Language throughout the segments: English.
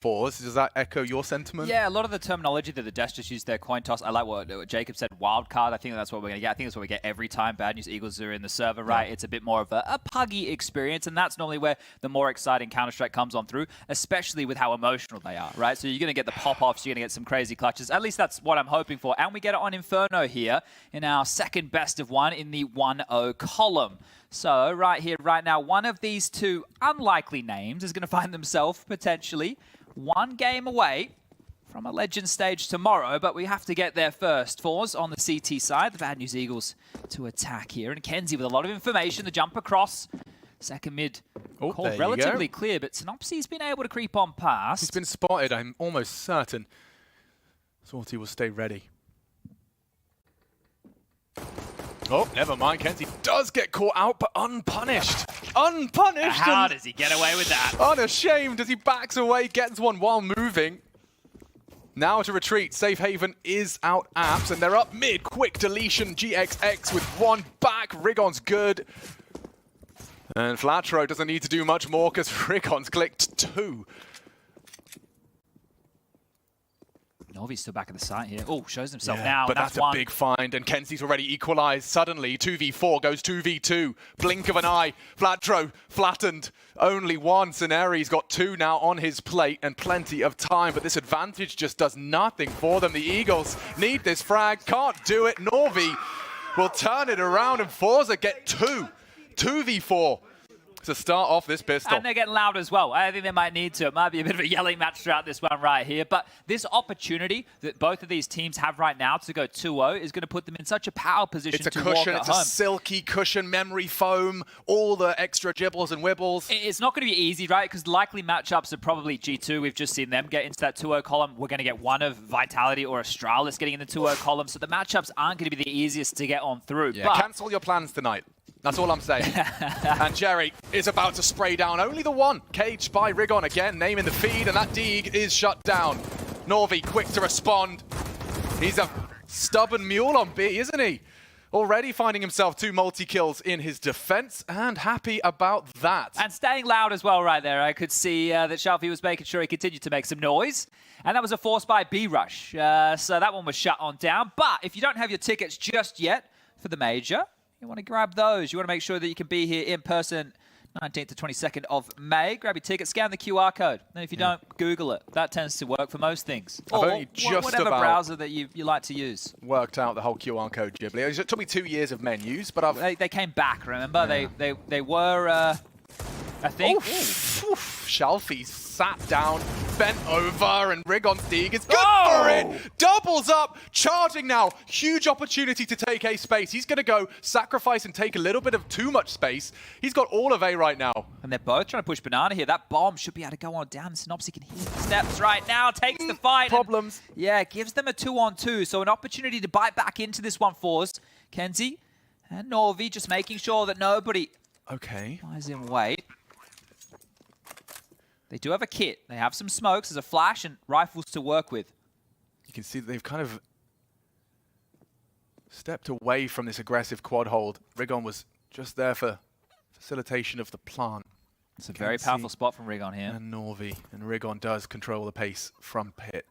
forZe. Does that echo your sentiment? Yeah, a lot of the terminology that the Dash just used there, coin toss. I like what Jacob said, wild card. I think that's what we're going to get. I think that's what we get every time Bad News Eagles are in the server, right? Yeah. It's a bit more of a puggy experience, and that's normally where the more exciting Counter-Strike comes on through, especially with how emotional they are, right? So you're going to get the pop-offs, you're going to get some crazy clutches. At least that's what I'm hoping for. And we get it on Inferno here in our second best of one in the 1-0 column. So right here, right now, one of these two unlikely names is going to find themselves potentially one game away from a legend stage tomorrow, but we have to get there first. forZe on the CT side, the Bad News Eagles to attack here. And kenzie with a lot of information, the jump across. Second mid called relatively clear, but Synopsy's been able to creep on past. He's been spotted, I'm almost certain. forZe will stay ready. Oh, never mind. kenzie does get caught out, but unpunished. Unpunished! How does he get away with that? Unashamed as he backs away, gets one while moving. Now to retreat. Safe haven is out apps, and they're up mid. Quick deletion. GXX with one back. Rigon's good. And Flatro doesn't need to do much more because Rigon's clicked 2. Novi's still back at the site here. Oh, shows himself now. But that's a big find, and kenzie's already equalized. Suddenly, 2v4 goes 2v2. Blink of an eye. Flatro flattened. Only one. Sceneri's got 2 now on his plate, and plenty of time. But this advantage just does nothing for them. The Eagles need this frag. Can't do it. Norvi will turn it around, and forZe get 2. 2v4. To start off this pistol. And they're getting loud as well. I think they might need to. It might be a bit of a yelling match throughout this one right here. But this opportunity that both of these teams have right now to go 2-0 is going to put them in such a power position to walk at home. It's a cushion. It's a silky cushion, memory foam, all the extra gibbles and wibbles. It's not going to be easy, right? Because likely matchups are probably G2. We've just seen them get into that 2-0 column. We're going to get one of Vitality or Astralis getting in the 2-0 column. So the matchups aren't going to be the easiest to get on through. Yeah, but cancel your plans tonight. That's all I'm saying. And Jerry is about to spray down only the one. Caged by Rigon again, naming the feed, and that Deeg is shut down. Norvi quick to respond. He's a stubborn mule on B, isn't he? Already finding himself 2 multi-kills in his defense, and happy about that. And staying loud as well right there. I could see that Shalfie was making sure he continued to make some noise. And that was a force by B-Rush. So that one was shut on down. But if you don't have your tickets just yet for the major, you want to grab those. You want to make sure that you can be here in person 19th to 22nd of May. Grab your ticket, scan the QR code. And if you don't, Google it. That tends to work for most things. I've only just whatever browser that you like to use. Worked out the whole QR code, Ghibli. It took me 2 years of menus, but they came back, remember? Yeah. They were, I think... Shalfie sat down, bent over, and Rigon's Deeg is good for it! Doubles up, charging now. Huge opportunity to take A space. He's going to go sacrifice and take a little bit of too much space. He's got all of A right now. And they're both trying to push Banana here. That bomb should be able to go on down. Synopsy can hear the steps right now, takes the fight. Problems. And, yeah, gives them a 2-on-2, so an opportunity to bite back into this one forZe. kenzie and Norvi just making sure that nobody lies in wait. They do have a kit. They have some smokes. There's a flash and rifles to work with. You can see that they've kind of stepped away from this aggressive quad hold. Rigon was just there for facilitation of the plant. It's a very powerful spot from Rigon here. And Norvi. And Rigon does control the pace from pit.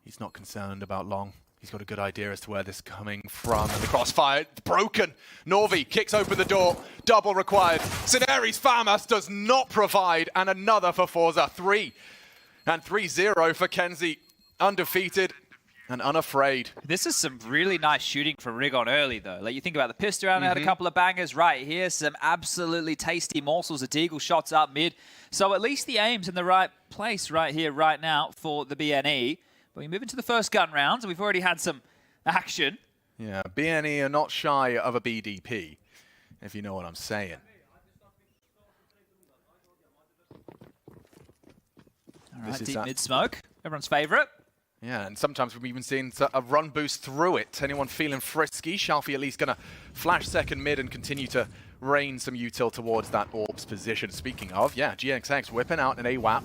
He's not concerned about long. He's got a good idea as to where this is coming from. And the crossfire, broken. Norvi kicks open the door. Double required. Sceneri's FAMAS does not provide. And another for forZe. 3. And 3-0 for kenzie. Undefeated and unafraid. This is some really nice shooting from Rigon early, though. Like, you think about the pistol round, had a couple of bangers right here. Some absolutely tasty morsels of Deagle shots up mid. So at least the aim's in the right place right here, right now for the BNE. But we move into the first gun rounds, and we've already had some action. Yeah, BNE are not shy of a BDP, if you know what I'm saying. All right, deep mid-smoke. Everyone's favorite. Yeah, and sometimes we've even seen a run boost through it. Anyone feeling frisky? Shalfie at least going to flash second mid and continue to rain some util towards that Orbs position. Speaking of, yeah, GXX whipping out an AWAP.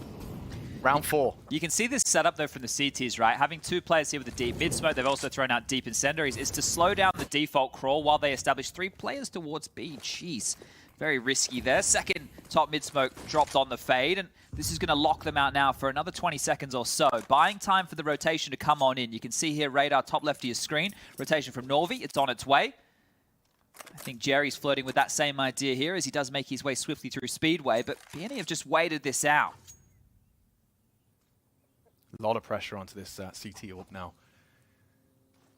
Round 4. You can see this setup, though, from the CTs, right? Having 2 players here with a deep mid-smoke, they've also thrown out deep incendiaries, is to slow down the default crawl while they establish 3 players towards B. Jeez. Very risky there. Second top mid smoke dropped on the fade, and this is going to lock them out now for another 20 seconds or so. Buying time for the rotation to come on in. You can see here, radar top left of your screen. Rotation from Norvi, it's on its way. I think Jerry's flirting with that same idea here as he does make his way swiftly through Speedway, but BNE have just waited this out. A lot of pressure onto this CT AWP now.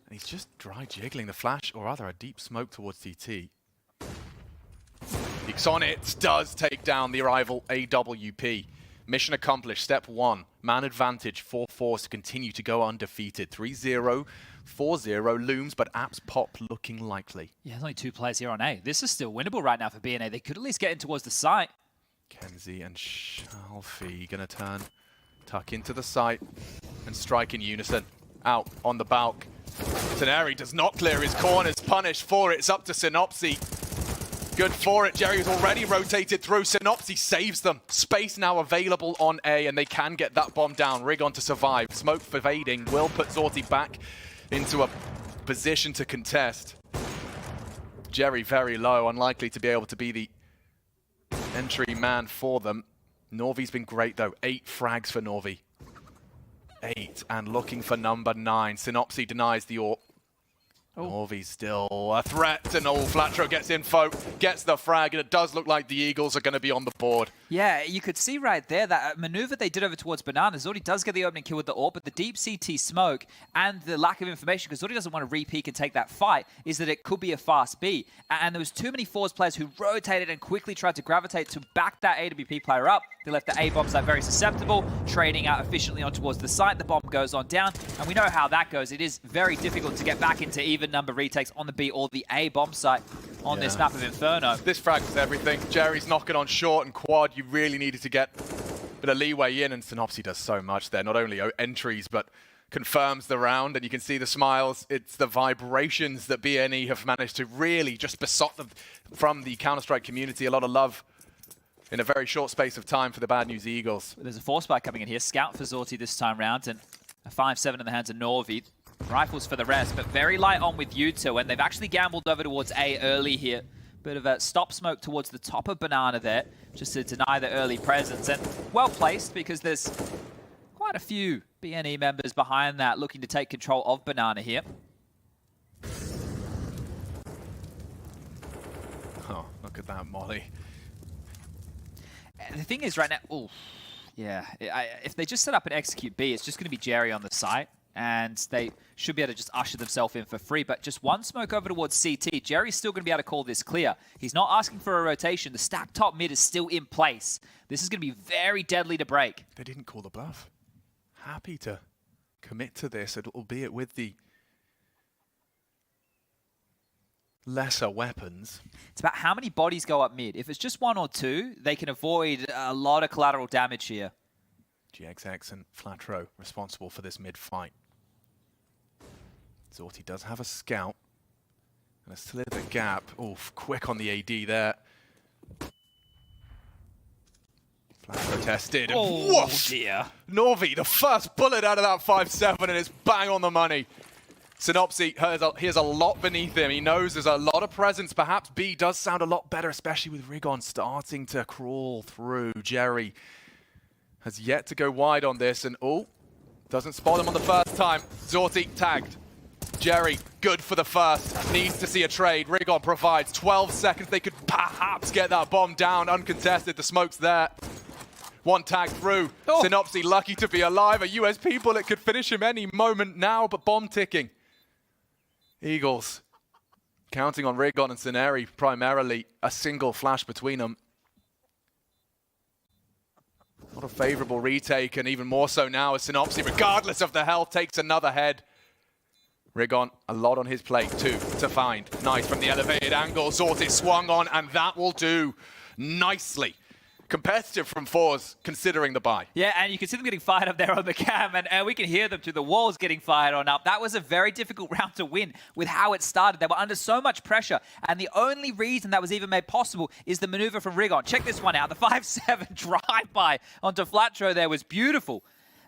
And he's just dry jiggling the flash, or rather a deep smoke towards CT. Peeks on it, does take down the rival AWP. Mission accomplished, step 1. Man advantage for forZe to continue to go undefeated. 3-0, 4-0 looms, but apps pop looking likely. Yeah, there's only 2 players here on A. This is still winnable right now for BNE. They could at least get in towards the site. Kenzie and Shalfie gonna tuck into the site and strike in unison. Out on the balk. Teneri does not clear his corners, punished for it. It's up to Synopsy. Good for it. Jerry's already rotated through. Synopsy saves them. Space now available on A, and they can get that bomb down. Rigon to survive. Smoke evading will put Zorti back into a position to contest. Jerry very low, unlikely to be able to be the entry man for them. Norvi's been great though. 8 frags for Norvi. 8, and looking for number 9. Synopsy denies the AWP. Norvi's still a threat, and flatro gets info, gets the frag, and it does look like the Eagles are going to be on the board. Yeah, you could see right there that maneuver they did over towards Banana. Zorti does get the opening kill with the AWP, but the deep CT smoke and the lack of information, because Zorti doesn't want to re-peek and take that fight, is that it could be a fast B. And there was too many forZe players who rotated and quickly tried to gravitate to back that AWP player up. They left the A bomb site very susceptible, trading out efficiently on towards the site. The bomb goes on down, and we know how that goes. It is very difficult to get back into even number retakes on the B or the A bomb site on this map of Inferno. This frag was everything. Jerry's knocking on short and quad. You really needed to get a bit of leeway in, and Synopsy does so much there. Not only entries, but confirms the round, and you can see the smiles. It's the vibrations that BNE have managed to really just besot them from the Counter-Strike community. A lot of love in a very short space of time for the Bad News Eagles. There's a force spike coming in here. Scout for Zorti this time round, and a 5-7 in the hands of Norvi. Rifles for the rest, but very light on with U2, and they've actually gambled over towards A early here. Bit of a stop smoke towards the top of Banana there, just to deny the early presence, and well placed because there's quite a few BNE members behind that looking to take control of Banana here. Oh, look at that, Molly. And the thing is right now, if they just set up and execute B, it's just going to be Jerry on the site, and they should be able to just usher themselves in for free. But just one smoke over towards CT. Jerry's still going to be able to call this clear. He's not asking for a rotation. The stack top mid is still in place. This is going to be very deadly to break. They didn't call the bluff. Happy to commit to this, albeit with the lesser weapons. It's about how many bodies go up mid. If it's just 1 or 2, they can avoid a lot of collateral damage here. GXX and Flatro responsible for this mid-fight. Zorti does have a scout. And a slither gap. Oof, quick on the AD there. Flatro tested. And whoosh! Dear. Norvi, the first bullet out of that 5-7, and it's bang on the money. Synopsy hears a lot beneath him. He knows there's a lot of presence. Perhaps B does sound a lot better, especially with Rigon starting to crawl through. Jerry has yet to go wide on this, and doesn't spot him on the first time. Zorti tagged. Jerry, good for the first. Needs to see a trade. Rigon provides 12 seconds. They could perhaps get that bomb down uncontested. The smoke's there. One tag through. Synopsy lucky to be alive. A USP bullet could finish him any moment now, but bomb ticking. Eagles counting on Rigon and Sceneri primarily. A single flash between them. Not a favorable retake, and even more so now as Synopsy, regardless of the health, takes another head. Rigon, a lot on his plate too to find. Nice from the elevated angle. Zorti swung on, and that will do nicely. Competitive from forZe, considering the buy. Yeah, and you can see them getting fired up there on the cam, and we can hear them through the walls getting fired on up. That was a very difficult round to win with how it started. They were under so much pressure, and the only reason that was even made possible is the maneuver from Rigon. Check this one out. The 5-7 drive-by onto Flatro there was beautiful.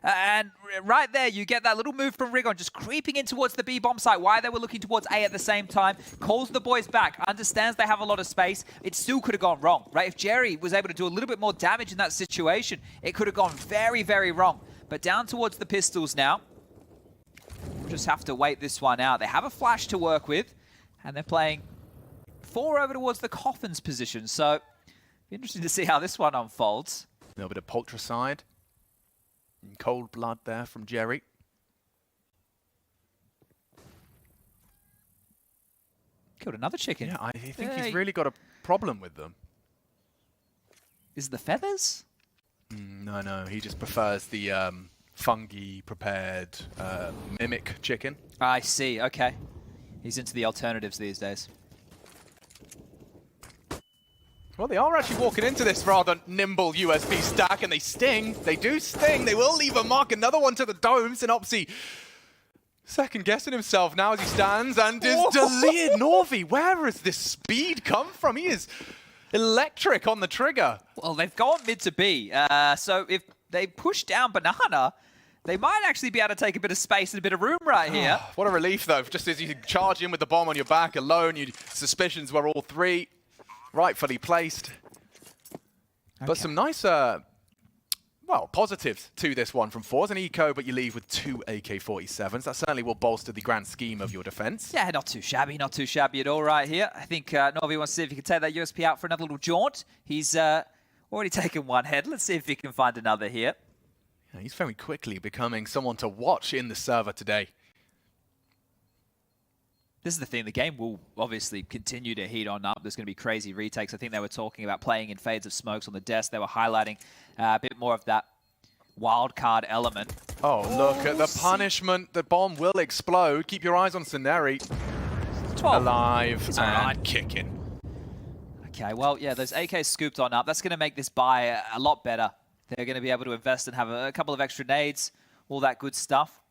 And right there, you get that little move from Rigon, just creeping in towards the B bomb site. Why they were looking towards A at the same time. Calls the boys back, understands they have a lot of space. It still could have gone wrong, right? If Jerry was able to do a little bit more damage in that situation, it could have gone very, very wrong. But down towards the pistols now. We'll just have to wait this one out. They have a flash to work with, and they're playing 4 over towards the Coffin's position. So, interesting to see how this one unfolds. A little bit of Poltricide. Cold blood there from Jerry. Killed another chicken. Yeah, I think he's really got a problem with them. Is it the feathers? No. He just prefers the fungi-prepared mimic chicken. I see. Okay. He's into the alternatives these days. Well, they are actually walking into this rather nimble USB stack, and they sting. They do sting. They will leave a mark. Another one to the dome. Synopsy second-guessing himself now as he stands and is deleted. Norvi, where has this speed come from? He is electric on the trigger. Well, they've gone mid to B. So if they push down Banana, they might actually be able to take a bit of space and a bit of room right here. What a relief, though. Just as you charge in with the bomb on your back alone, your suspicions were all 3. Rightfully placed. Okay. But some nice, well, positives to this one from forZe. An eco, but you leave with 2 AK-47s. That certainly will bolster the grand scheme of your defense. Yeah, not too shabby at all right here. I think Norvi wants to see if he can take that USP out for another little jaunt. He's already taken one head. Let's see if he can find another here. Yeah, he's very quickly becoming someone to watch in the server today. This is the thing, the game will obviously continue to heat on up. There's going to be crazy retakes. I think they were talking about playing in fades of smokes on the desk. They were highlighting a bit more of that wild card element. Oh, look at the punishment. The bomb will explode. Keep your eyes on Sceneri. 12. Alive and kicking. Okay, well, yeah, those AKs scooped on up. That's going to make this buy a lot better. They're going to be able to invest and have a couple of extra nades, all that good stuff.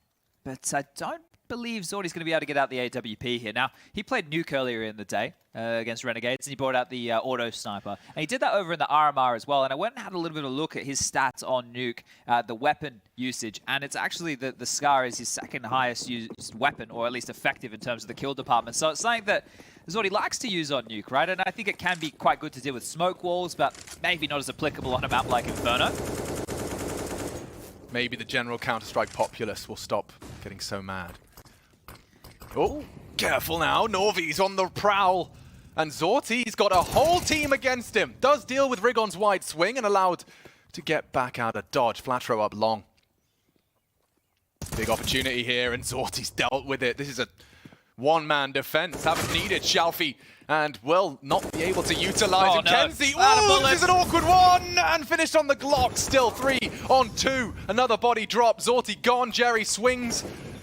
But I don't believe Zordy's going to be able to get out the AWP here. Now, he played Nuke earlier in the day against Renegades, and he brought out the auto sniper. And he did that over in the RMR as well, and I went and had a little bit of a look at his stats on Nuke, the weapon usage, and it's actually the Scar is his second highest used weapon, or at least effective in terms of the kill department. So it's something that Zordy likes to use on Nuke, right? And I think it can be quite good to deal with smoke walls, but maybe not as applicable on a map like Inferno. Maybe the general Counter-Strike populace will stop getting so mad. Oh, careful now. Norvi's on the prowl. And Zorty's got a whole team against him. Does deal with Rigon's wide swing and allowed to get back out of dodge. Flat throw up long. Big opportunity here, and Zorty's dealt with it. This is a one-man defense. Haven't needed Shalfie and will not be able to utilize it. No. Kenzie, ooh, this is an awkward one! And finished on the Glock. Still 3 on 2. Another body drop. Zorty gone. Jerry swings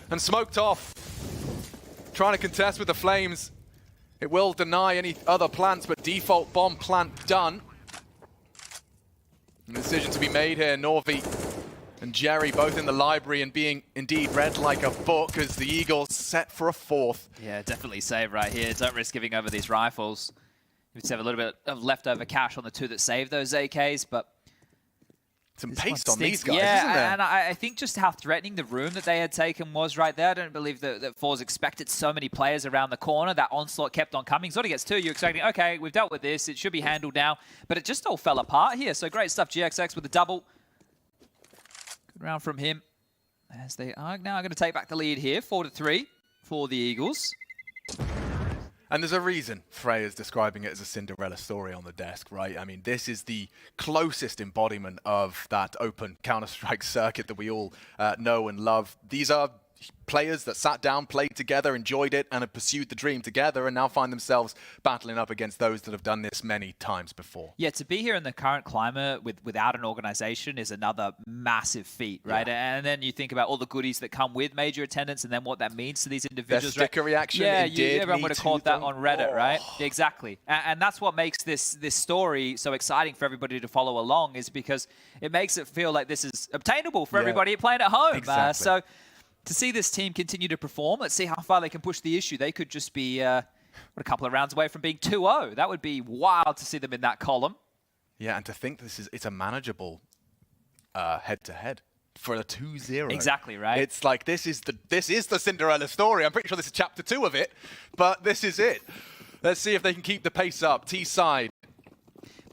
and smoked off. Trying to contest with the flames. It will deny any other plants, but default bomb plant done. A decision to be made here. Norvi and Jerry both in the library and being indeed read like a book as the Eagles set for a 4th. Yeah, definitely save right here. Don't risk giving over these rifles. You have a little bit of leftover cash on the 2 that saved those AKs, but some pace on these guys, yeah, isn't there? And I think just how threatening the room that they had taken was right there. I don't believe that forZe expected so many players around the corner. That onslaught kept on coming. Zordy gets 2. You're expecting, okay, we've dealt with this. It should be handled now. But it just all fell apart here. So great stuff, GXX with the double. Good round from him. As they are now going to take back the lead here, 4-3 for the Eagles. And there's a reason Freya's describing it as a Cinderella story on the desk, right? I mean, this is the closest embodiment of that open Counter-Strike circuit that we all know and love. These are players that sat down, played together, enjoyed it, and have pursued the dream together, and now find themselves battling up against those that have done this many times before. Yeah, to be here in the current climate without an organization is another massive feat, right? Yeah. And then you think about all the goodies that come with major attendance and then what that means to these individuals. Their sticker reaction, yeah, everyone would have called that on Reddit, right? Exactly. And that's what makes this story so exciting for everybody to follow along, is because it makes it feel like this is obtainable for everybody playing at home. Exactly. So to see this team continue to perform, let's see how far they can push the issue. They could just be a couple of rounds away from being 2-0. That would be wild to see them in that column. Yeah, and to think it's a manageable head-to-head. for a 2-0. Exactly, right? It's like this is the Cinderella story. I'm pretty sure this is chapter 2 of it, but this is it. Let's see if they can keep the pace up. T-side.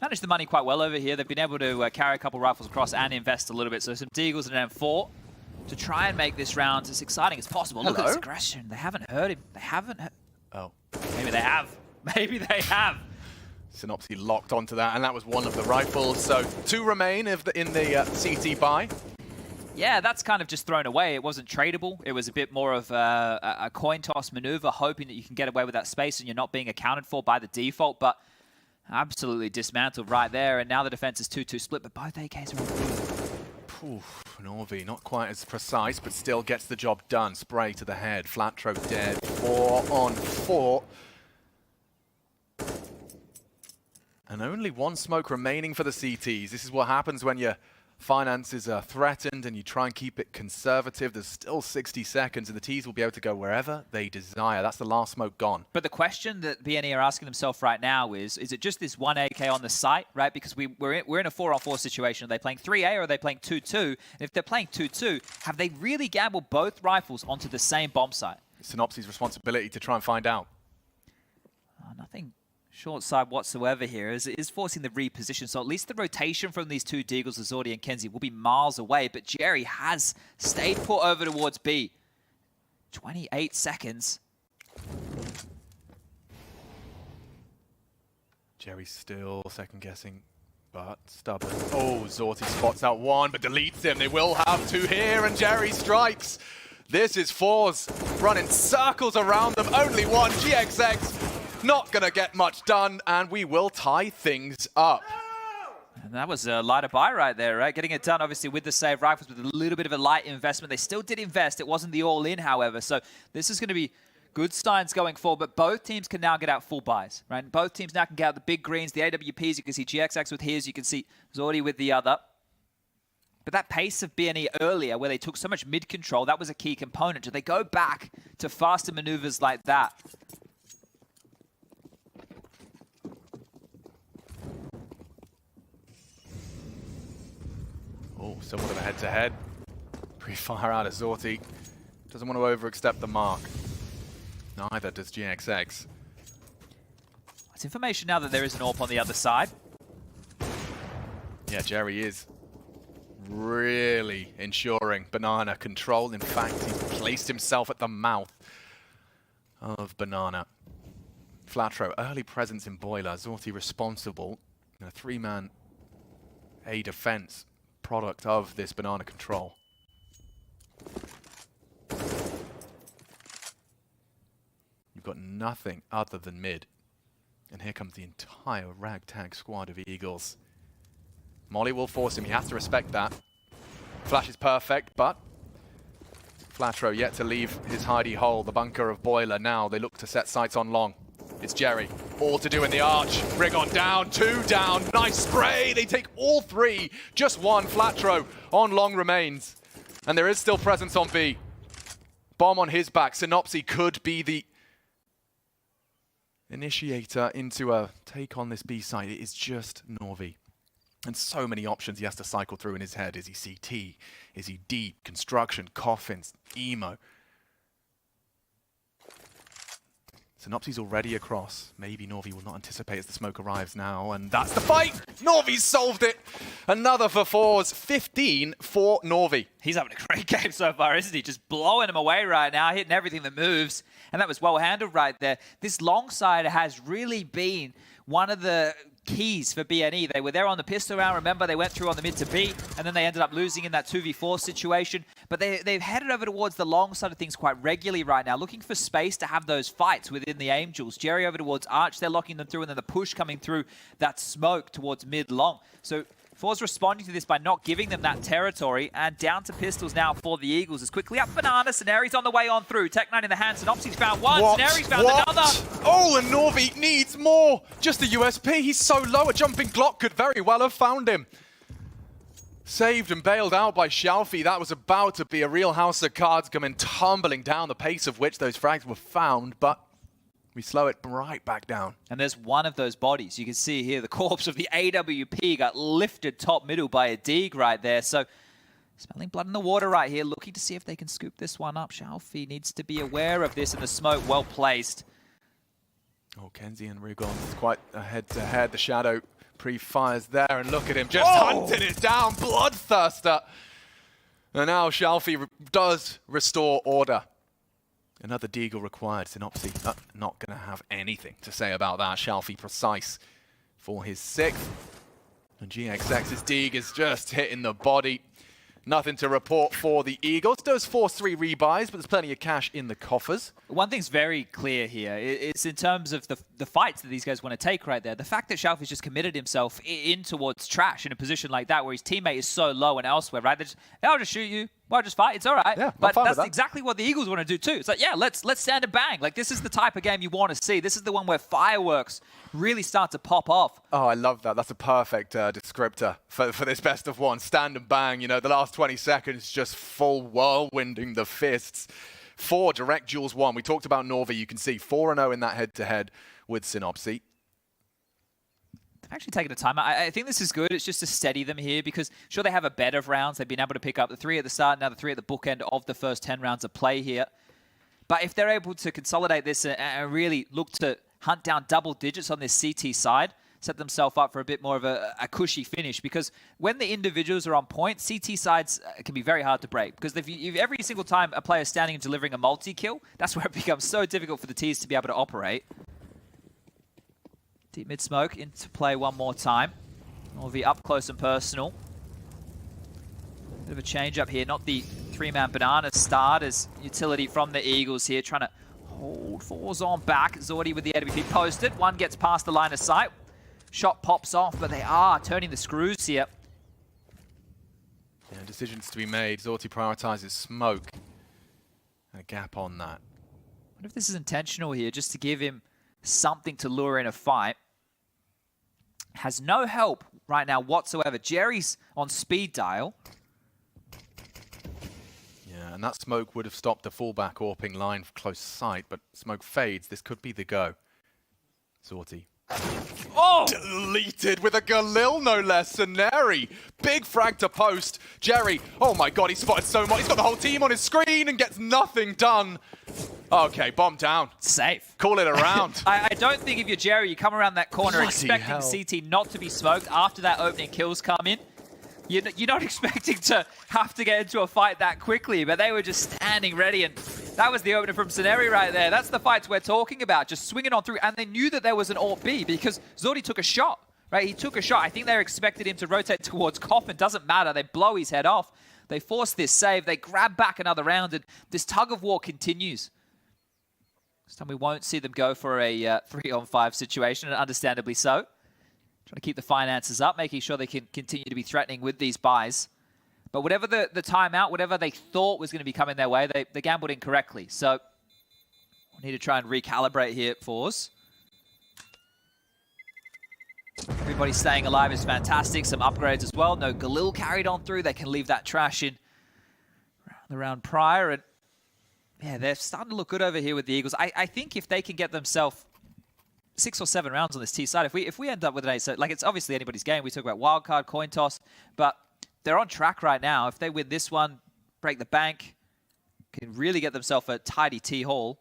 Managed the money quite well over here. They've been able to carry a couple rifles across and invest a little bit. So some Deagles and an M4 to try and make this round as exciting as possible. Look at this aggression. They haven't heard him. They haven't heard. Oh. Maybe they have. Maybe they have. Synopsy locked onto that, and that was one of the rifles. So 2 remain in the CT buy. Yeah, that's kind of just thrown away. It wasn't tradable. It was a bit more of a coin toss maneuver, hoping that you can get away with that space and you're not being accounted for by the default, but absolutely dismantled right there. And now the defense is 2-2 split, but both AKs are on B. Norvi, not quite as precise, but still gets the job done. Spray to the head. Flatro dead. 4 on 4. And only 1 smoke remaining for the CTs. This is what happens when your finances are threatened and you try and keep it conservative. There's still 60 seconds and the Ts will be able to go wherever they desire. That's the last smoke gone. But the question that BNE are asking themselves right now is it just this 1 AK on the site, right? Because we're in a 4-on-4 situation. Are they playing 3A or are they playing 2-2? And if they're playing 2-2, have they really gambled both rifles onto the same bomb site? Synopsy's responsibility to try and find out. Nothing short side whatsoever here is forcing the reposition. So at least the rotation from these 2 Deagles, Azordi and Kenzie, will be miles away. But Jerry has stayed put over towards B. 28 seconds. Jerry's still second guessing, but stubborn. Oh, Zorti spots out 1, but deletes him. They will have 2 here, and Jerry strikes. This is forZe running circles around them. Only 1 GXX. Not going to get much done, and we will tie things up. And that was a lighter buy right there, right? Getting it done, obviously, with the save rifles, with a little bit of a light investment. They still did invest. It wasn't the all-in, however. So this is going to be good signs going forward, but both teams can now get out full buys, right? Both teams now can get out the big greens, the AWPs. You can see GXX with his. You can see Zordi with the other. But that pace of BNE earlier, where they took so much mid-control, that was a key component. Do they go back to faster maneuvers like that? Oh, somewhat of a head-to-head. Pre-fire out of Zorti. Doesn't want to overstep the mark. Neither does GXX. It's information now that there is an AWP on the other side. Yeah, Jerry is really ensuring Banana control. In fact, he's placed himself at the mouth of Banana. Flatro, early presence in Boiler. Zorti responsible. A 3-man A defense product of this Banana control. You've got nothing other than mid. And here comes the entire ragtag squad of Eagles. Molly will force him. He has to respect that. Flash is perfect, but Flatro yet to leave his hidey hole, the bunker of Boiler. Now they look to set sights on long. It's Jerry. All to do in the arch. Rigon down, 2 down. Nice spray. They take all 3. Just 1. Flatro on long remains. And there is still presence on B. Bomb on his back. Synopsy could be the initiator into a take on this B side. It is just Norvi. And so many options he has to cycle through in his head. Is he CT? Is he deep? Construction, coffins, emo. Synopsy's already across. Maybe Norvi will not anticipate as the smoke arrives now, and that's the fight! Norvi's solved it! Another for forZe, 15 for Norvi. He's having a great game so far, isn't he? Just blowing him away right now, hitting everything that moves. And that was well handled right there. This long side has really been one of the keys for BNE. They were there on the pistol round. Remember, they went through on the mid to B, and then they ended up losing in that 2v4 situation. But they've headed over towards the long side of things quite regularly right now, looking for space to have those fights within the Angels. Jerry over towards Arch, they're locking them through, and then the push coming through that smoke towards mid-long. So forZe responding to this by not giving them that territory, and down to pistols now for the Eagles. As quickly up Banana, Scenari's on the way on through. Tech9 in the hand, Synopsy's found one, Scenari's found another. Oh, and Norvi needs more. Just a USP, he's so low, a jumping Glock could very well have found him. Saved and bailed out by Xiaofi. That was about to be a real house of cards coming tumbling down, the pace of which those frags were found, but we slow it right back down. And there's one of those bodies. You can see here the corpse of the AWP got lifted top middle by a Deeg right there. So Smelling blood in the water right here, looking to see if they can scoop this one up. Shalfi needs to be aware of this, and the smoke well placed. Oh, Kenzie and Rigon is quite a head-to-head. The Shadow pre-fires there, and look at him just hunting it down, bloodthirster. And now Shalfi does restore order. Another Deagle required. Synopsy not going to have anything to say about that. Shalfi precise for his 6th. And GXX's Deag is just hitting the body. Nothing to report for the Eagles. Does force 3 rebuys, but there's plenty of cash in the coffers. One thing's very clear here. It's in terms of the fights that these guys want to take right there. The fact that Shalfi's just committed himself in towards trash in a position like that where his teammate is so low and elsewhere, right? I'll just shoot you. Well, just fight. It's all right. Yeah, but that's exactly what the Eagles want to do too. It's like, yeah, let's stand and bang. Like, this is the type of game you want to see. This is the one where fireworks really start to pop off. Oh, I love that. That's a perfect descriptor for this best of one. Stand and bang. You know, the last 20 seconds just full whirlwinding the fists. 4 direct duels won. We talked about Norvi. You can see 4-0 in that head-to-head with Synopsy. They've actually taken a time. I think this is good. It's just to steady them here because, sure, they have a bed of rounds. They've been able to pick up the 3 at the start, now the 3 at the bookend of the first 10 rounds of play here. But if they're able to consolidate this and really look to hunt down double digits on this CT side, set themselves up for a bit more of a cushy finish, because when the individuals are on point, CT sides can be very hard to break, because if every single time a player is standing and delivering a multi-kill, that's where it becomes so difficult for the Ts to be able to operate. Deep mid-smoke into play one more time. Norvi up close and personal. Bit of a change up here, not the 3-man banana start as utility from the Eagles here, trying to hold forZe on back. Zordi with the AWP posted, one gets past the line of sight. Shot pops off, but they are turning the screws here. Yeah, decisions to be made. Zorti prioritizes smoke. A gap on that. I wonder if this is intentional here, just to give him something to lure in a fight. Has no help right now whatsoever. Jerry's on speed dial. Yeah, and that smoke would have stopped the fullback AWPing line for close sight, but smoke fades. This could be the go. Zorti. Oh! Deleted with a Galil, no less. Saneri. Big frag to post. Jerry. Oh my god, he spotted so much. He's got the whole team on his screen and gets nothing done. Okay, bomb down. Safe. Call it around. I don't think if you're Jerry, you come around that corner Bloody expecting hell. CT not to be smoked after that opening kills come in. You're not expecting to have to get into a fight that quickly, but they were just standing ready, and that was the opener from Saneri right there. That's the fights we're talking about, just swinging on through, and they knew that there was an AWP B because Zordi took a shot, right? He took a shot. I think they expected him to rotate towards Coffin. Doesn't matter. They blow his head off. They force this save. They grab back another round, and this tug of war continues. This time we won't see them go for a 3-on-5 situation, and understandably so. Trying to keep the finances up, making sure they can continue to be threatening with these buys. But whatever the timeout, whatever they thought was going to be coming their way, they gambled incorrectly. So we need to try and recalibrate here at forZe. Everybody staying alive is fantastic. Some upgrades as well. No Galil carried on through. They can leave that trash in the round prior. And yeah, they're starting to look good over here with the Eagles. I think if they can get themselves 6 or 7 rounds on this T side, if we end up with an 8, so like, it's obviously anybody's game. We talk about wildcard, coin toss, but they're on track right now. If they win this one, break the bank, can really get themselves a tidy T haul.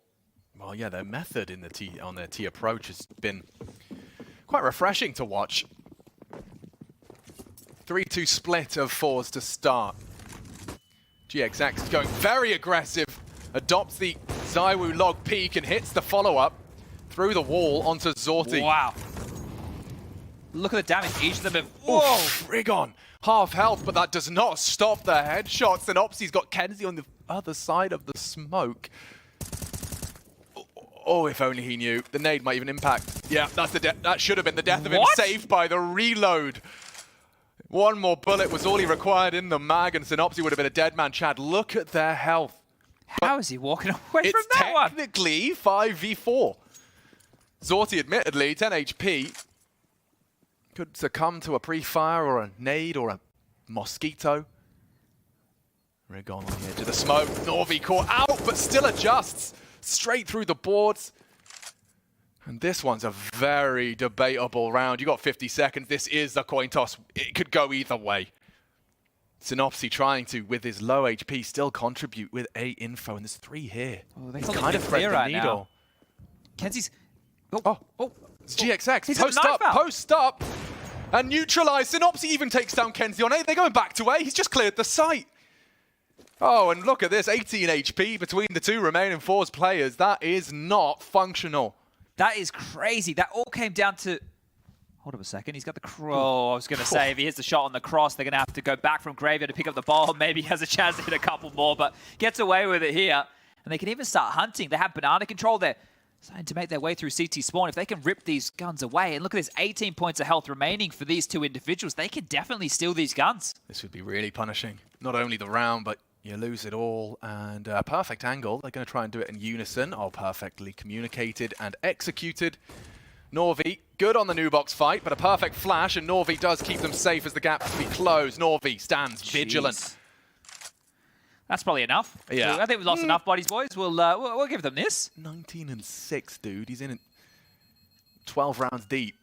Well, yeah, their method in the on their T approach has been quite refreshing to watch. 3-2 split of forZe to start. GXX is going very aggressive, adopts the Zywoo log peek and hits the follow-up through the wall onto Zorti. Wow. Look at the damage each of them have. Whoa! Rigon, half health, but that does not stop the headshots. And Opsy's got Kenzie on the other side of the smoke. Oh, if only he knew. The nade might even impact. Yeah, that's that should have been the death of him, saved by the reload. One more bullet was all he required in the mag, and Synopsy would have been a dead man. Chad, look at their health. How is he walking away from that one? It's technically 5v4. Zorti, admittedly, 10 HP, could succumb to a pre-fire or a nade or a mosquito. Rigon on the edge of the smoke. Norvi caught out, but still adjusts straight through the boards. And this one's a very debatable round. You got 50 seconds. This is a coin toss. It could go either way. forZe trying to, with his low HP, still contribute with a info, and there's 3 here. Oh, they He's kind of thread the right needle. now. Kenzie's... It's GXX. He's Post up, and neutralize. forZe even takes down Kenzie on A. They're going back to A. He's just cleared the site. Oh, and look at this, 18 HP between the 2 remaining forZe players. That is not functional. That is crazy. That all came down to... Hold up a second. He's got the crow. I was going to say, if he hits the shot on the cross, they're going to have to go back from Graveyard to pick up the ball. Maybe he has a chance to hit a couple more, but gets away with it here. And they can even start hunting. They have banana control there. Starting to make their way through CT spawn. If they can rip these guns away, and look at this, 18 points of health remaining for these 2 individuals, they can definitely steal these guns. This would be really punishing. Not only the round, but you lose it all. And perfect angle. They're going to try and do it in unison. Oh, perfectly communicated and executed. forZe, good on the new box fight, but a perfect flash, and forZe does keep them safe as the gap to be closed. forZe stands vigilant. That's probably enough. Yeah. I think we've lost enough bodies, boys. We'll give them this. 19 and 6, dude. He's in it 12 rounds deep.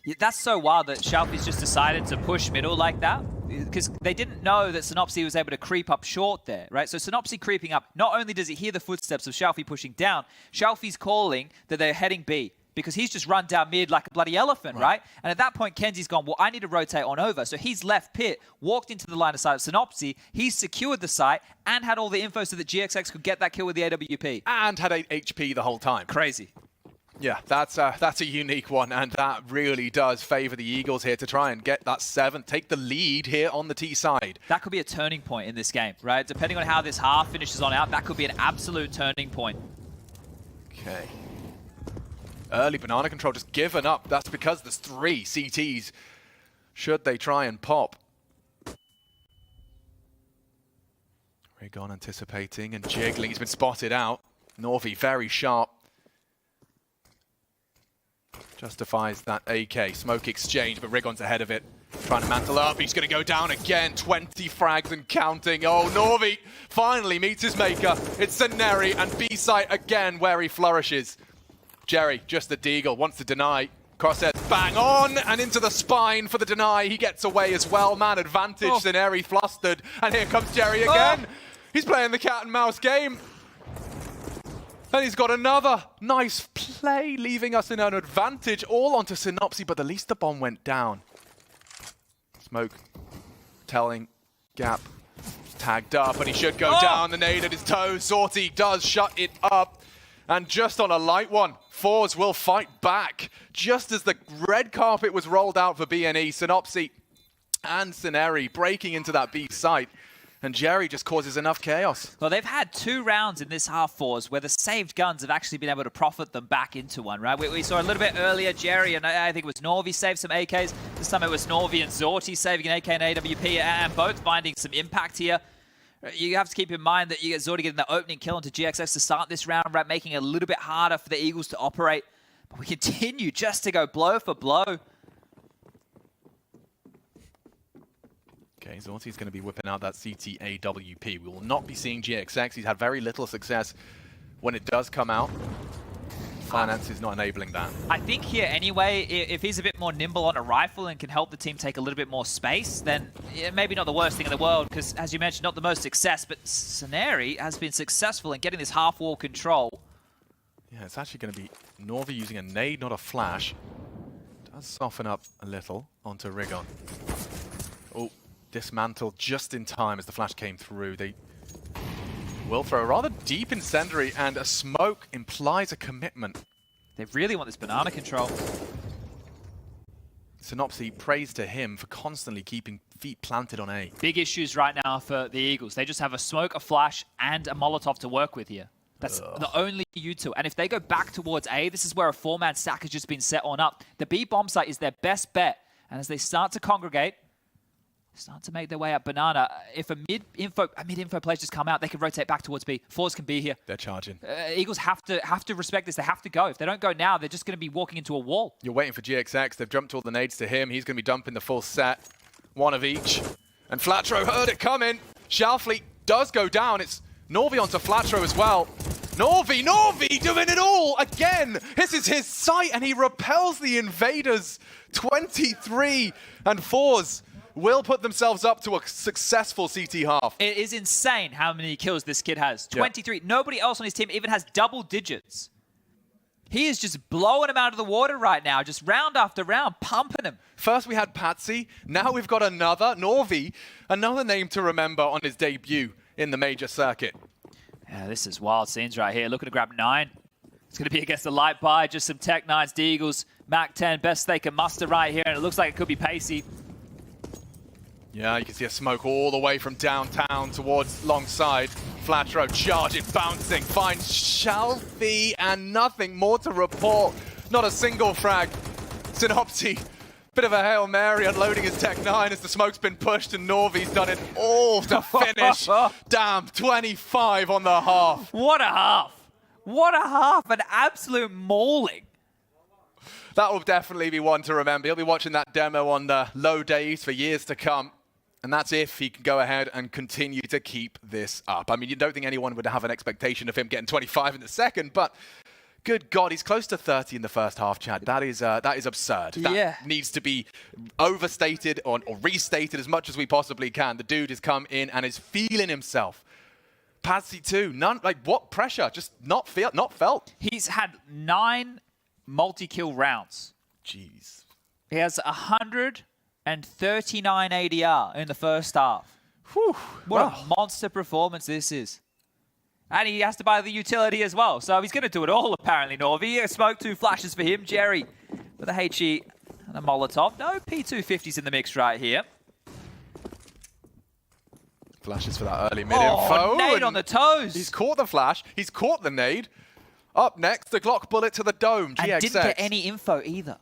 Yeah, that's so wild that Shalfie's just decided to push middle like that, because they didn't know that forZe was able to creep up short there, right? So forZe creeping up, not only does he hear the footsteps of Shalfie pushing down, Shalfie's calling that they're heading B, because he's just run down mid like a bloody elephant, right? And at that point, Kenzie's gone, well, I need to rotate on over. So he's left pit, walked into the line of sight of forZe, he's secured the site, and had all the info so that GXX could get that kill with the AWP. And had 8 HP the whole time. Crazy. Yeah, that's a unique one, and that really does favor the Eagles here to try and get that 7th, take the lead here on the T side. That could be a turning point in this game, right? Depending on how this half finishes on out, that could be an absolute turning point. Okay. Early banana control just given up. That's because there's 3 CTs. Should they try and pop? Rigon anticipating and jiggling. He's been spotted out. forZe very sharp. Justifies that AK. Smoke exchange, but Rigon's ahead of it. Trying to mantle up. He's going to go down again. 20 frags and counting. Oh, forZe finally meets his maker. It's Seneri and B-site again where he flourishes. Jerry, just the deagle, wants to deny. Crosshair bang on and into the spine for the deny. He gets away as well. Man advantage. Seneri flustered. And here comes Jerry again. He's playing the cat and mouse game. And he's got another nice play, leaving us in an advantage all onto forZe, but at least the bomb went down. Smoke telling Gap tagged up, and he should go down. The nade at his toes. forZe does shut it up. And just on a light one, forZe will fight back. Just as the red carpet was rolled out for BNE, forZe and Seneri breaking into that B site. And Jerry just causes enough chaos. Well, they've had 2 rounds in this half forZe where the saved guns have actually been able to profit them back into one, right? We saw a little bit earlier, Jerry, and I think it was forZe saved some AKs. This time it was forZe and Zorti saving an AK and AWP, and both finding some impact here. You have to keep in mind that you get Zorti getting the opening kill into GXX to start this round, right? Making it a little bit harder for the Eagles to operate. But we continue just to go blow for blow. Okay, Zorti's going to be whipping out that CT-AWP. We will not be seeing GXX. He's had very little success when it does come out. Finance is not enabling that. I think here anyway, if he's a bit more nimble on a rifle and can help the team take a little bit more space, then maybe not the worst thing in the world, because as you mentioned, not the most success, but Seneri has been successful in getting this half-wall control. Yeah, it's actually going to be forZe using a nade, not a flash. Does soften up a little onto Rigon. Oh, dismantled just in time as the flash came through. They will throw a rather deep incendiary, and a smoke implies a commitment. They really want this banana control. forZe praise to him for constantly keeping feet planted on A. Big issues right now for the Eagles. They just have a smoke, a flash, and a Molotov to work with here. That's the only U2. And if they go back towards A, this is where a 4-man stack has just been set on up. The B bomb site is their best bet. And as they start to congregate, start to make their way up banana. If a mid-info players just come out, they can rotate back towards B. forZe can be here. They're charging. Eagles have to respect this. They have to go. If they don't go now, they're just going to be walking into a wall. You're waiting for GXX. They've jumped all the nades to him. He's going to be dumping the full set. One of each. And Flatro heard it coming. Shalfleet does go down. It's forZe onto Flatro as well. forZe doing it all again. This is his site, and he repels the invaders. 23, and forZe will put themselves up to a successful CT half. It is insane how many kills this kid has. 23. Yep. Nobody else on his team even has double digits. He is just blowing him out of the water right now, just round after round, pumping him. First we had PGL, now we've got another, forZe, another name to remember on his debut in the major circuit. Yeah, this is wild scenes right here. Looking to grab 9. It's going to be against the light buy, just some Tech 9s, Deagles, Mac 10, best they can muster right here, and it looks like it could be pacey. Yeah, you can see a smoke all the way from downtown towards longside. flatRow charging, bouncing, finds forZe, and nothing more to report. Not a single frag. forZe, bit of a Hail Mary, unloading his Tech 9 as the smoke's been pushed, and forZe's done it all to finish. Damn, 25 on the half. What a half. What a half, an absolute mauling. That will definitely be one to remember. He'll be watching that demo on the low days for years to come. And that's if he can go ahead and continue to keep this up. I mean, you don't think anyone would have an expectation of him getting 25 in the second, but good God, he's close to 30 in the first half, Chad. That is absurd. That needs to be overstated or restated as much as we possibly can. The dude has come in and is feeling himself. PGL too. None, like, what pressure? Just not felt. He's had 9 multi-kill rounds. Jeez. He has 139 ADR in the first half. Whew. What a monster performance this is. And he has to buy the utility as well. So he's going to do it all, apparently, forZe. Smoke 2 flashes for him. Jerry with a HE and a Molotov. No P250s in the mix right here. Flashes for that early mid-info. Nade on the toes. He's caught the flash. He's caught the nade. Up next, the Glock bullet to the dome. GXX. And didn't get any info either.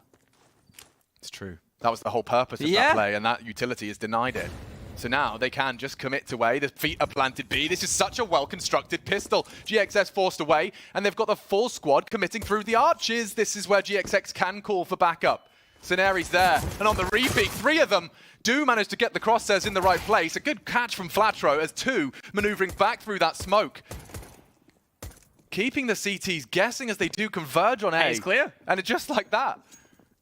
It's true. That was the whole purpose of that play, and that utility is denied it. So now they can just commit to A. The feet are planted B. This is such a well-constructed pistol. GXS forced away, and they've got the full squad committing through the arches. This is where GXX can call for backup. Sceneri's there, and on the repeat, 3 of them do manage to get the crosshairs in the right place. A good catch from flatRow as 2 maneuvering back through that smoke. Keeping the CTs guessing as they do converge on A. A is clear. And it's just like that.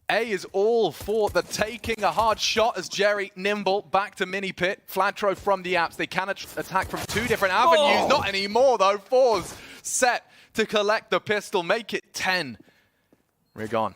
A is all for the taking. A hard shot as Jerry, nimble, back to mini pit. flatRow from the apps. They can attack from 2 different avenues. Not anymore though. forZe set to collect the pistol. Make it 10. Rigon.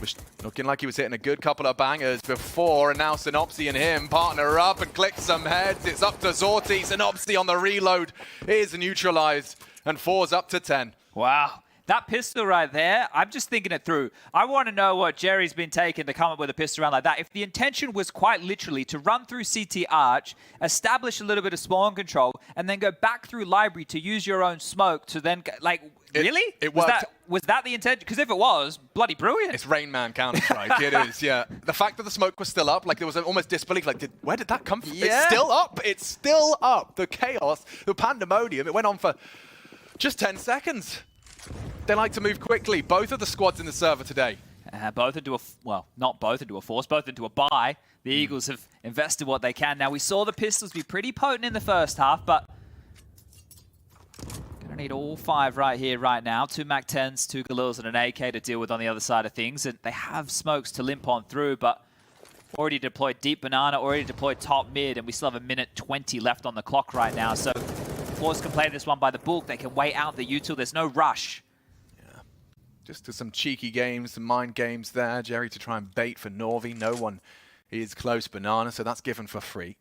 Was looking like he was hitting a good couple of bangers before, and now forZe and him partner up and click some heads. It's up to Zorti. forZe on the reload is neutralized, and forZe up to 10. Wow. That pistol right there, I'm just thinking it through. I want to know what Jerry's been taking to come up with a pistol round like that. If the intention was quite literally to run through CT arch, establish a little bit of spawn control, and then go back through library to use your own smoke to then, like, really? It worked. Was that the intention? Because if it was, bloody brilliant. It's Rain Man Counter-Strike. It is, yeah. The fact that the smoke was still up, like there was an almost disbelief, like where did that come from? Yeah. It's still up. It's still up. The chaos, the pandemonium, it went on for just 10 seconds. They like to move quickly. Both of the squads in the server today. Both into a, well, not both into a force, both into a buy. The Eagles have invested what they can. Now, we saw the pistols be pretty potent in the first half, but gonna need all 5 right here, right now. 2 MAC-10s, 2 Galils, and an AK to deal with on the other side of things. And they have smokes to limp on through, but already deployed deep banana, already deployed top mid, and we still have 1:20 left on the clock right now. So forZe can play this one by the book. They can wait out the util. There's no rush. Yeah, just to some cheeky games, some mind games there. Jerry to try and bait for forZe. No one is close banana, so that's given for free.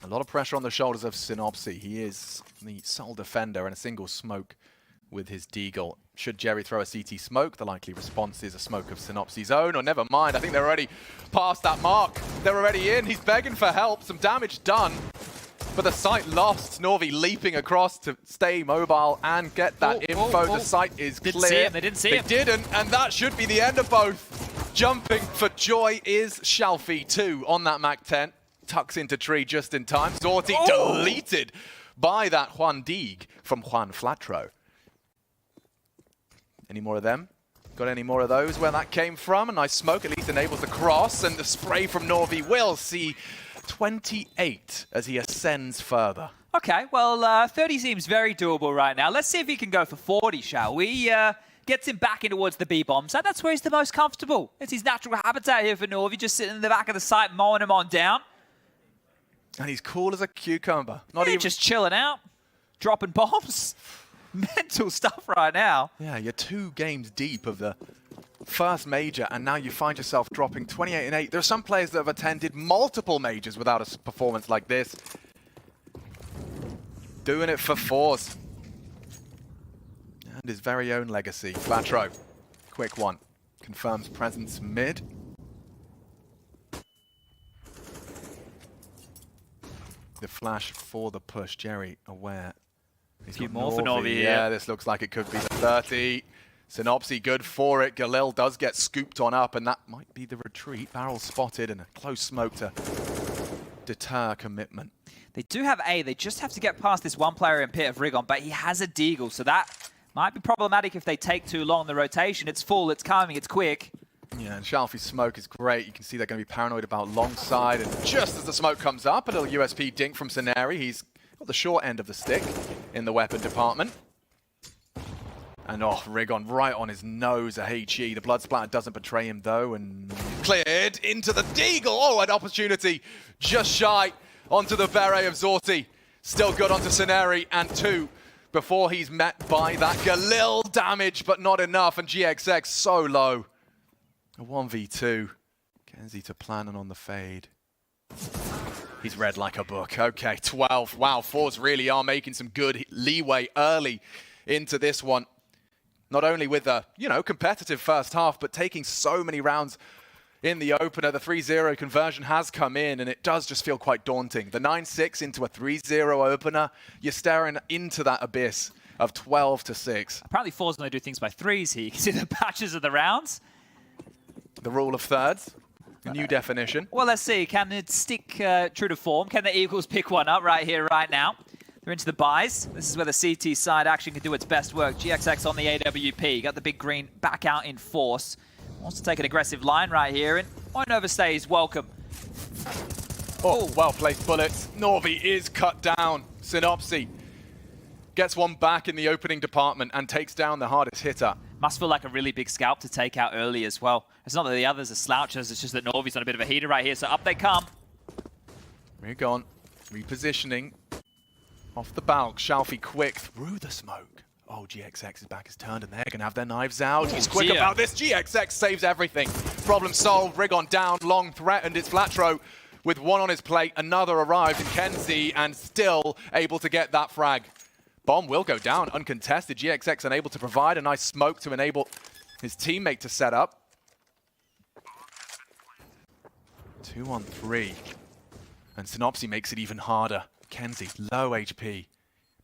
A lot of pressure on the shoulders of forZe. He is the sole defender and a single smoke with his Deagle. Should Jerry throw a CT smoke, the likely response is a smoke of forZe's own, or never mind. I think they're already past that mark. They're already in. He's begging for help. Some damage done. But the site lost. forZe leaping across to stay mobile and get that info. The site is clear. Didn't see him. They didn't see him. They didn't, and that should be the end of both. Jumping for joy is forZe 2 on that MAC-10. Tucks into tree just in time. Zorti deleted by that Juan Deeg from Juan flatRow. Any more of them? Got any more of those where that came from? A nice smoke at least enables the cross, and the spray from forZe will see 28 as he ascends further. Okay, well, 30 seems very doable right now. Let's see if he can go for 40, shall we? gets him back in towards the B-bombs. And that's where he's the most comfortable. It's his natural habitat here for Norvi, just sitting in the back of the site, mowing him on down. And he's cool as a cucumber. Not even just chilling out, dropping bombs. Mental stuff right now. Yeah, you're 2 games deep of the first major, and now you find yourself dropping 28-8. There are some players that have attended multiple majors without a performance like this. Doing it for forZe. And his very own legacy. Flatro, quick one. Confirms presence mid. The flash for the push. Jerry aware. A few more for Norvi. Yeah, this looks like it could be the 30. Synopsy good for it. Galil does get scooped on up, and that might be the retreat. Barrel spotted and a close smoke to deter commitment. They do have A. They just have to get past this one player in pit of Rigon, but he has a deagle, so that might be problematic if they take too long. The rotation, it's full, it's coming, it's quick. Yeah, and Shalfie's smoke is great. You can see they're going to be paranoid about long side, and just as the smoke comes up, a little USP dink from Seneri. He's got the short end of the stick in the weapon department. And oh, Rigon right on his nose, a HE. The blood splatter doesn't betray him though, and cleared into the deagle. Oh, an opportunity just shy onto the beret of Zorti. Still good onto Seneri, and 2 before he's met by that Galil damage, but not enough, and GXX so low. A 1v2. Kenzie to planning on the fade. He's read like a book. Okay, 12. Wow, forZe really are making some good leeway early into this one. Not only with a, competitive first half, but taking so many rounds in the opener. The 3-0 conversion has come in, and it does just feel quite daunting. The 9-6 into a 3-0 opener, you're staring into that abyss of 12-6. Apparently forZe only do things by 3s here. You can see the patches of the rounds. The rule of thirds, a new definition. Well, let's see. Can it stick true to form? Can the Eagles pick one up right here, right now? They're into the buys. This is where the CT side action can do its best work. GXX on the AWP. Got the big green back out in force. Wants to take an aggressive line right here, and won't overstay his welcome. Oh, well-placed bullets. Norvi is cut down. Synopsy gets one back in the opening department and takes down the hardest hitter. Must feel like a really big scalp to take out early as well. It's not that the others are slouchers, it's just that Norvi's on a bit of a heater right here, so up they come. Rigon repositioning. Off the balk, Shalfie quick through the smoke. Oh, GXX's back is turned and they're going to have their knives out. He's quick about this. GXX saves everything. Problem solved. Rigon down, long threatened. It's Flatro with 1 on his plate. Another arrived in Kenzie and still able to get that frag. Bomb will go down uncontested. GXX unable to provide a nice smoke to enable his teammate to set up. 2 on 3. And Synopsy makes it even harder. Kenzie, low HP,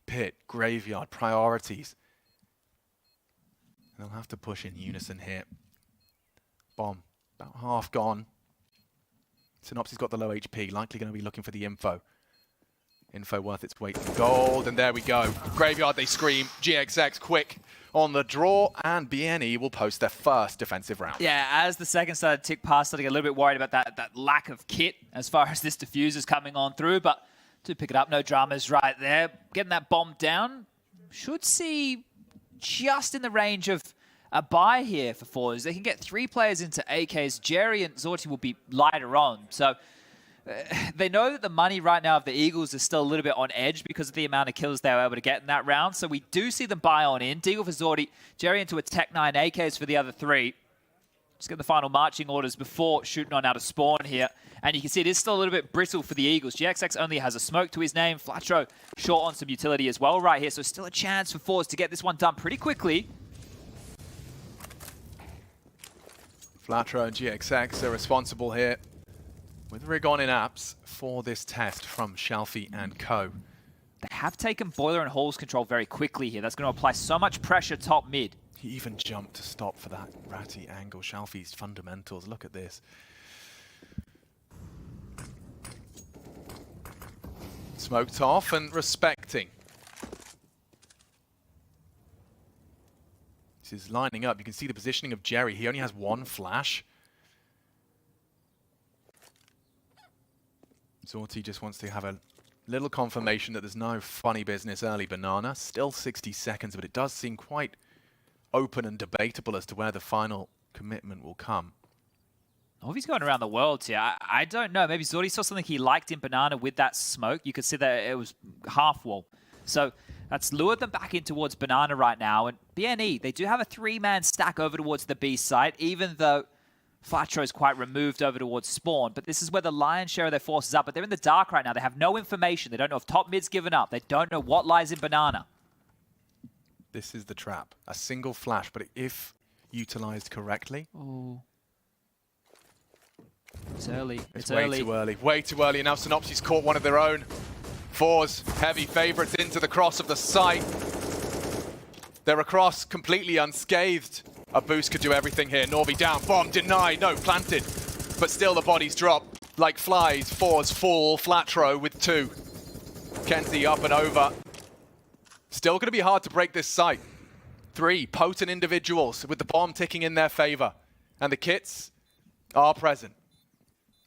pit, graveyard, priorities. And they'll have to push in unison here. Bomb, about half gone. Synopsy's got the low HP, likely going to be looking for the info. Info worth its weight in gold, and there we go. Graveyard, they scream. GXX quick on the draw, and BNE will post their first defensive round. Yeah, as the second started to tick past, starting a little bit worried about that lack of kit as far as this diffuser's coming on through, but to pick it up, no dramas right there. Getting that bomb down, should see just in the range of a buy here for forZe. They can get 3 players into AKs. Jerry and Zorti will be lighter on. So they know that the money right now of the Eagles is still a little bit on edge because of the amount of kills they were able to get in that round. So we do see them buy on in. Deagle for Zorti, Jerry into a Tech 9, AKs for the other 3. Just get the final marching orders before shooting on out of spawn here. And you can see it is still a little bit brittle for the Eagles. GXX only has a smoke to his name. Flatro short on some utility as well right here. So still a chance for forZe to get this one done pretty quickly. Flatro and GXX are responsible here with Rigon in apps for this test from Shalfie and co. They have taken Boiler and Hall's control very quickly here. That's going to apply so much pressure top mid. He even jumped to stop for that ratty angle. Shalfie's fundamentals, look at this. Smoked off and respecting. This is lining up. You can see the positioning of Jerry. He only has 1 flash. Zorti just wants to have a little confirmation that there's no funny business early banana. Still 60 seconds, but it does seem quite open and debatable as to where the final commitment will come. Oh, he's going around the world here. I don't know. Maybe Zordi saw something he liked in Banana with that smoke. You could see that it was half wall. So that's lured them back in towards Banana right now. And BNE, they do have a 3-man stack over towards the B site, even though Flatro is quite removed over towards spawn. But this is where the lion's share of their forces are. But they're in the dark right now. They have no information. They don't know if top mid's given up. They don't know what lies in Banana. This is the trap. A single flash, but if utilized correctly. Oh. It's early. It's way too early. Way too early. And now Synopsy's caught one of their own. forZe, heavy favorites into the cross of the site. They're across completely unscathed. A boost could do everything here. Norvi down. Bomb denied. No, planted. But still the bodies drop like flies. forZe full. Flatro with 2. kenzie up and over. Still going to be hard to break this site. 3 potent individuals with the bomb ticking in their favor. And the kits are present.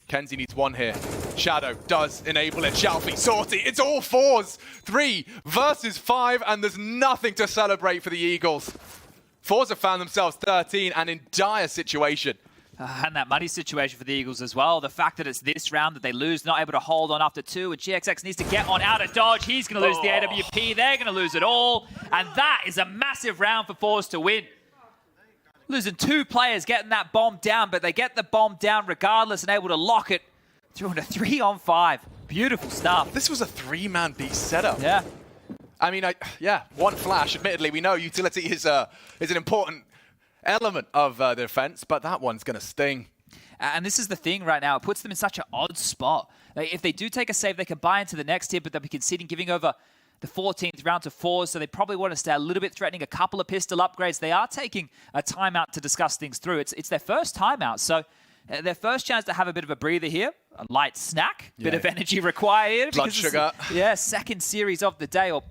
kenzie needs 1 here. Shadow does enable it. Shalfie, Sorty, it's all forZe. 3 versus 5, and there's nothing to celebrate for the Eagles. forZe have found themselves 13 and in dire situation. And that money situation for the Eagles as well. The fact that it's this round that they lose, not able to hold on after 2, and GXX needs to get on out of dodge. He's going to lose the AWP. They're going to lose it all. And that is a massive round for forZe to win. Losing 2 players getting that bomb down, but they get the bomb down regardless and able to lock it through into 3-on-5. Beautiful stuff. This was a 3-man beat setup. Yeah. I mean, yeah, 1 flash. Admittedly, we know utility is an important element of the defense, but that one's going to sting. And this is the thing right now. It puts them in such an odd spot. Like, if they do take a save, they can buy into the next hit, but they'll be conceding, giving over the 14th round to forZe, so they probably want to stay a little bit threatening, a couple of pistol upgrades. They are taking a timeout to discuss things through. It's their first timeout, so their first chance to have a bit of a breather here. A light snack, bit of energy required. Blood sugar. Yeah, second series of the day, or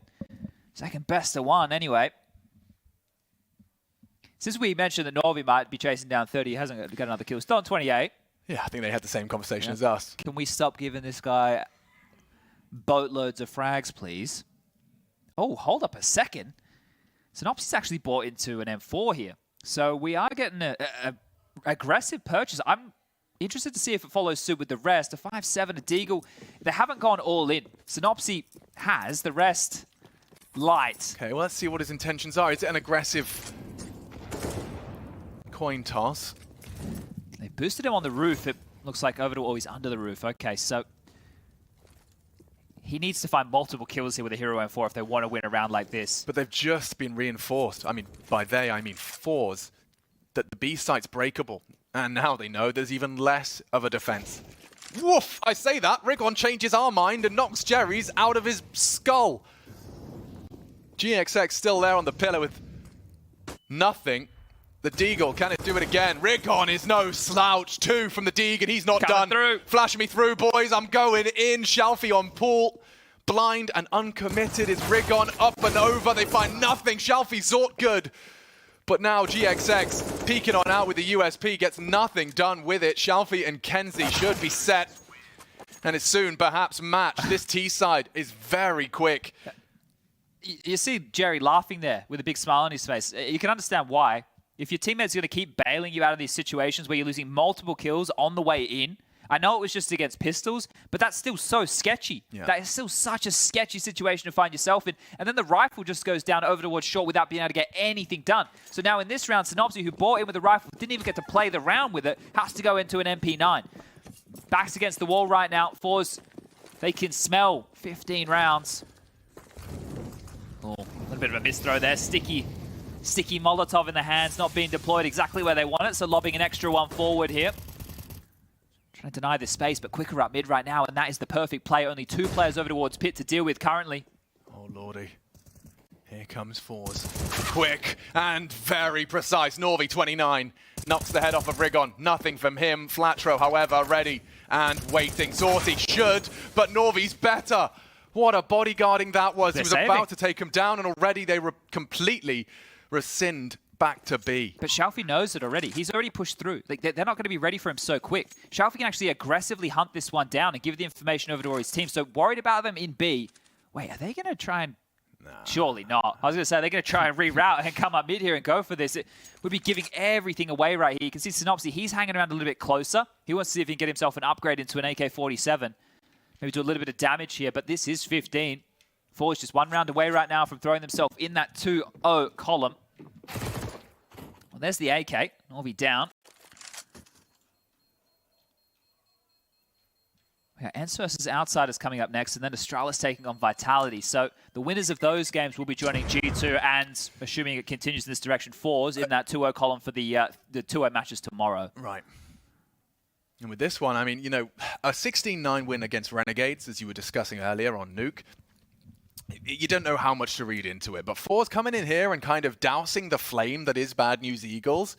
second best of one anyway. Since we mentioned that Norvi might be chasing down 30, he hasn't got another kill. Still on 28. Yeah, I think they had the same conversation as us. Can we stop giving this guy boatloads of frags, please? Oh, hold up a second. Synopsis actually bought into an M4 here. So we are getting a aggressive purchase. I'm interested to see if it follows suit with the rest. A 5-7, a Deagle. They haven't gone all in. Synopsy has, the rest light. Okay, well, let's see what his intentions are. Is it an aggressive coin toss? They boosted him on the roof. It looks like over to, oh, he's under the roof. Okay, so he needs to find multiple kills here with a Hero M4 if they want to win a round like this. But they've just been reinforced. I mean, by they, I mean forZe, that the B site's breakable. And now they know there's even less of a defense. Woof! I say that. Rigon changes our mind and knocks Jerry's out of his skull. GXX still there on the pillar with nothing. The Deagle, can it do it again? Rigon is no slouch. 2 from the Deagle, and he's not done. Through. Flash me through, boys. I'm going in. Shalfie on pool. Blind and uncommitted is Rigon up and over. They find nothing. Shalfie Zort good. But now GXX peeking on out with the USP gets nothing done with it. Shalfie and kenzie should be set. And it's soon perhaps matched. This T side is very quick. You see Jerry laughing there with a big smile on his face. You can understand why. If your teammate's going to keep bailing you out of these situations where you're losing multiple kills on the way in, I know it was just against pistols, but that's still so sketchy. Yeah. That is still such a sketchy situation to find yourself in. And then the rifle just goes down over towards short without being able to get anything done. So now in this round, Synopsy, who bought in with the rifle, didn't even get to play the round with it, has to go into an MP9. Backs against the wall right now. forZe, they can smell 15 rounds. Oh, a little bit of a misthrow there. Sticky Molotov in the hands, not being deployed exactly where they want it, so lobbing an extra one forward here. Trying to deny this space, but quicker up mid right now, and that is the perfect play. Only 2 players over towards pit to deal with currently. Oh, lordy. Here comes forZe. Quick and very precise. Norvi, 29, knocks the head off of Rigon. Nothing from him. Flatro, however, ready and waiting. Sorty should, but Norvi's better. What a bodyguarding that was. He was about to take him down, and already they completely rescind back to B. But Shalfie knows it already. He's already pushed through. Like, they're not going to be ready for him so quick. Shalfie can actually aggressively hunt this one down and give the information over to his team. So worried about them in B. Wait, are they going to try and Surely not. I was going to say, they're going to try and reroute and come up mid here and go for this. It would be giving everything away right here. You can see Synopsy, he's hanging around a little bit closer. He wants to see if he can get himself an upgrade into an AK-47. Maybe do a little bit of damage here, but this is 15. forZe just one round away right now from throwing themselves in that 2-0 column. Well, there's the AK. Norvi down. Yeah, Ents versus Outsiders coming up next, and then Astralis taking on Vitality. So the winners of those games will be joining G2, and assuming it continues in this direction, forZe in that 2-0 column for the 2-0 matches tomorrow. Right. And with this one, I mean, you know, a 16-9 win against Renegades, as you were discussing earlier on Nuke, you don't know how much to read into it. But forZe coming in here and kind of dousing the flame that is Bad News Eagles,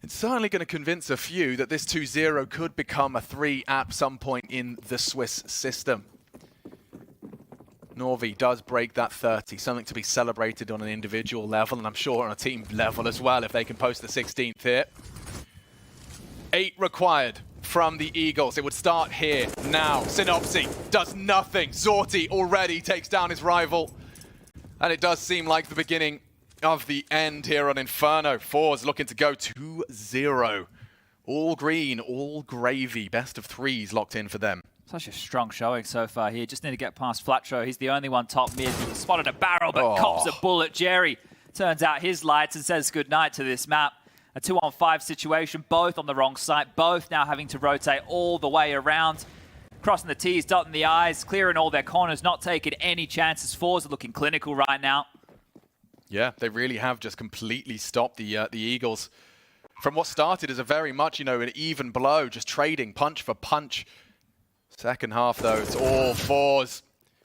it's certainly going to convince a few that this 2-0 could become a 3 at some point in the Swiss system. Norvi does break that 30, something to be celebrated on an individual level, and I'm sure on a team level as well, if they can post the 16th here. 8 required from the Eagles. It would start here now. Synopsy does nothing. Zorti already takes down his rival. And it does seem like the beginning of the end here on Inferno. forZe looking to go 2-0. All green, all gravy. Best of 3s locked in for them. Such a strong showing so far here. Just need to get past Flatro. He's the only one top mid. He spotted a barrel, but cops a bullet. Jerry turns out his lights and says goodnight to this map. A 2-on-5 situation, both on the wrong side, both now having to rotate all the way around. Crossing the T's, dotting the I's, clearing all their corners, not taking any chances. forZe are looking clinical right now. Yeah, they really have just completely stopped the Eagles from what started as a very much, you know, an even blow, just trading punch for punch. Second half, though, it's all forZe.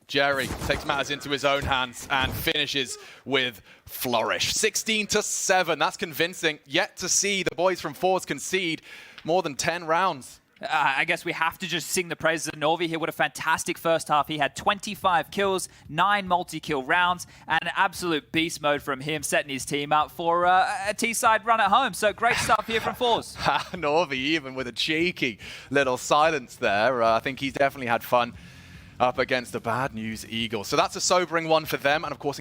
Jerry takes matters into his own hands and finishes with flourish. 16-7, that's convincing. Yet to see the boys from forZe concede more than 10 rounds. I guess we have to just sing the praises of Norvi here. What a fantastic first half. He had 25 kills, 9 multi-kill rounds, and an absolute beast mode from him, setting his team up for a T-side run at home. So great stuff here from forZe. Norvi, even with a cheeky little silence there. I think he's definitely had fun up against the Bad News Eagles. So that's a sobering one for them, and of course,